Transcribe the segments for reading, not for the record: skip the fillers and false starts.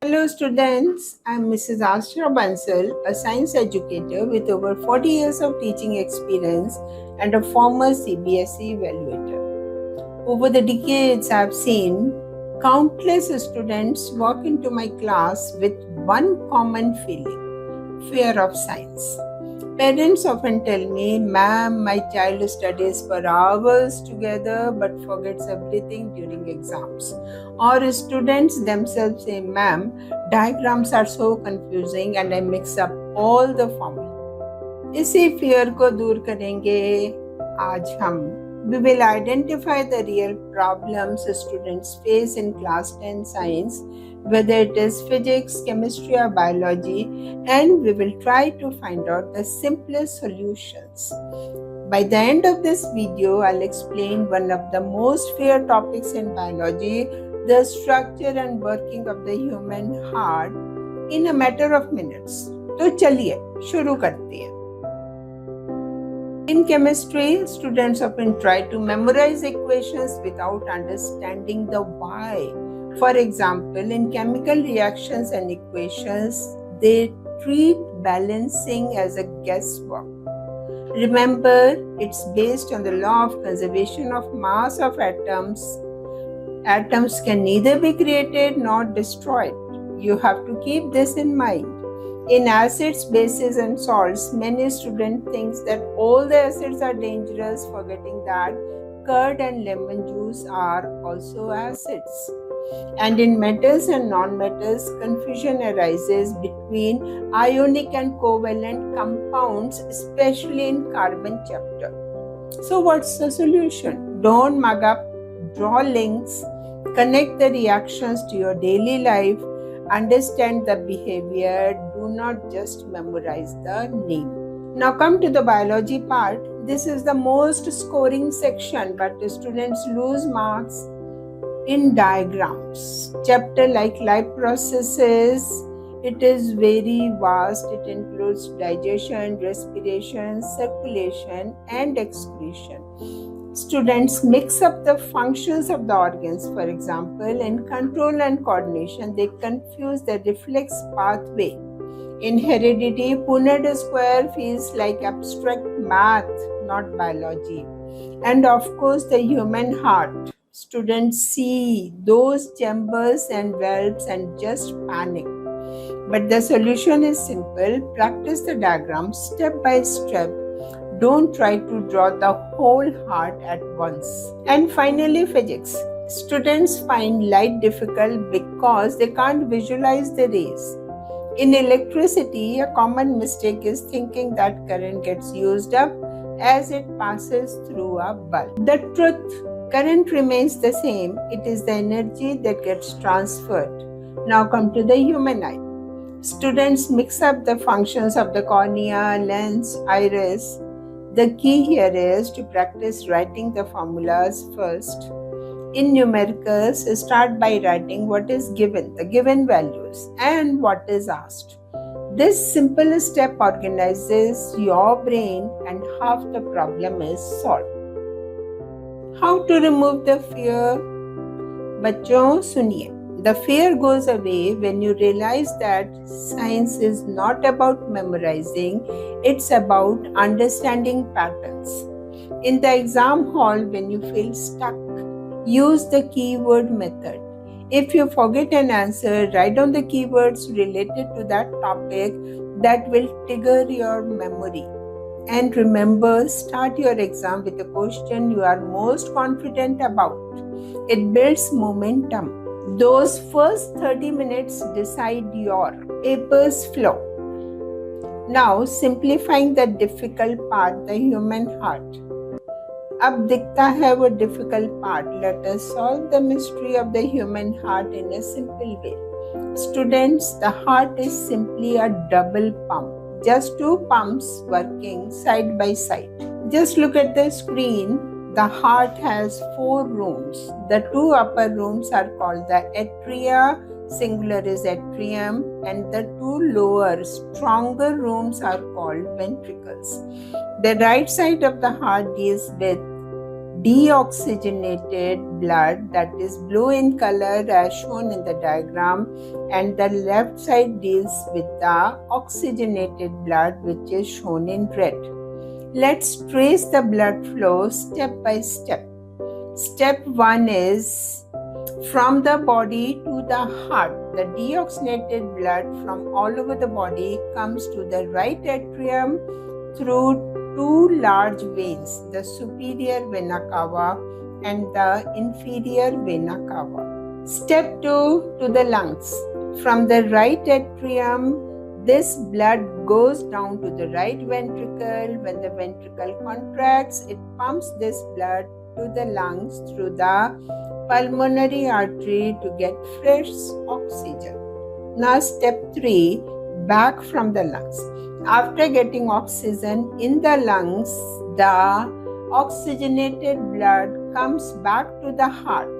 Hello students, I'm Mrs. Astra Bansal, a science educator with over 40 years of teaching experience and a former CBSE evaluator. Over the decades, I've seen countless students walk into my class with one common feeling: fear of science. Parents often tell me, "Ma'am, my child studies for hours together but forgets everything during exams." Or students themselves say, "Ma'am, diagrams are so confusing and I mix up all the formulas." इसी fear को दूर करेंगे आज हम. We will identify the real problems students face in class 10 science, whether it is physics, chemistry, or biology, and we will try to find out the simplest solutions. By the end of this video, I'll explain one of the most feared topics in biology, the structure and working of the human heart, in a matter of minutes. तो चलिए शुरू करते हैं. In chemistry, students often try to memorize equations without understanding the why. For example, in chemical reactions and equations, they treat balancing as a guesswork. Remember, it's based on the law of conservation of mass of atoms. Atoms can neither be created nor destroyed. You have to keep this in mind. In acids, bases, and salts, many students think that all the acids are dangerous, forgetting that curd and lemon juice are also acids. And in metals and non-metals, confusion arises between ionic and covalent compounds, especially in carbon chapter. So what's the solution? Don't mug up, draw links, connect the reactions to your daily life, understand the behavior, do not just memorize the name. Now come to the biology part. This is the most scoring section, but students lose marks in diagrams. Chapter like life processes, it is very vast. It includes digestion, respiration, circulation, and excretion. Students mix up the functions of the organs. For example, in control and coordination, they confuse the reflex pathway. In heredity, Punnett square feels like abstract math, not biology. And of course, the human heart. Students see those chambers and valves and just panic. But the solution is simple. Practice the diagram step by step. Don't try to draw the whole heart at once. And finally, physics. Students find light difficult because they can't visualize the rays. In electricity, a common mistake is thinking that current gets used up as it passes through a bulb. The truth, current remains the same. It is the energy that gets transferred. Now come to the human eye. Students mix up the functions of the cornea, lens, iris. The key here is to practice writing the formulas first. In numericals, start by writing what is given, the given values, and what is asked. This simple step organizes your brain and half the problem is solved. How to remove the fear? बच्चों सुनिए. The fear goes away when you realize that science is not about memorizing, it's about understanding patterns. In the exam hall, when you feel stuck, use the keyword method. If you forget an answer, write down the keywords related to that topic that will trigger your memory. And remember, start your exam with a question you are most confident about. It builds momentum. Those first 30 minutes decide your paper's flow. Now, simplifying the difficult part, the human heart. अब दिखता है वो difficult part. Let us solve the mystery of the human heart in a simple way. Students, the heart is simply a double pump. Just two pumps working side by side. Just look at the screen. The heart has 4 rooms. The 2 upper rooms are called the atria, singular is atrium, and the 2 lower, stronger rooms are called ventricles. The right side of the heart deals with deoxygenated blood, that is blue in color as shown in the diagram, and the left side deals with the oxygenated blood, which is shown in red. Let's trace the blood flow step by step. Step 1 is from the body to the heart. The deoxygenated blood from all over the body comes to the right atrium through two large veins, the superior vena cava and the inferior vena cava. Step 2, to the lungs. From the right atrium, this blood goes down to the right ventricle. When the ventricle contracts, it pumps this blood to the lungs through the pulmonary artery to get fresh oxygen. Now step 3, back from the lungs. After getting oxygen in the lungs, the oxygenated blood comes back to the heart.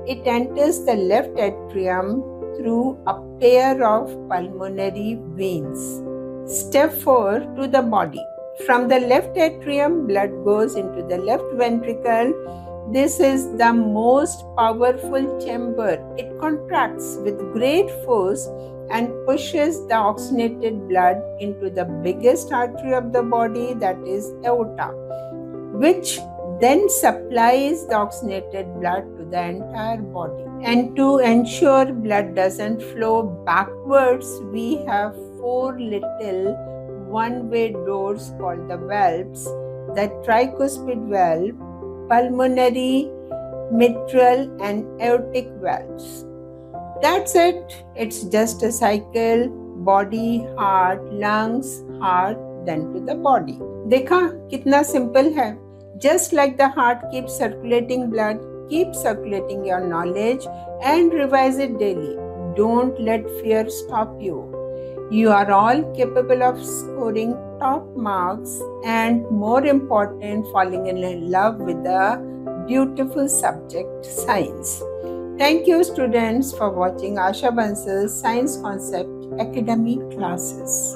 It enters the left atrium through a pair of pulmonary veins. Step 4, to the body. From the left atrium, blood goes into the left ventricle. This is the most powerful chamber. It contracts with great force and pushes the oxygenated blood into the biggest artery of the body, that is aorta, which then supplies the oxygenated blood to the entire body. And to ensure blood doesn't flow backwards, we have 4 little one-way doors called the valves: the tricuspid valve, pulmonary, mitral, and aortic valves. That's it. It's just a cycle: body, heart, lungs, heart, then to the body. देखा कितना simple है. Just like the heart keeps circulating blood, keep circulating your knowledge and revise it daily. Don't let fear stop you. You are all capable of scoring top marks and, more important, falling in love with the beautiful subject science. Thank you, students, for watching Asha Bansal's Science Concept Academy classes.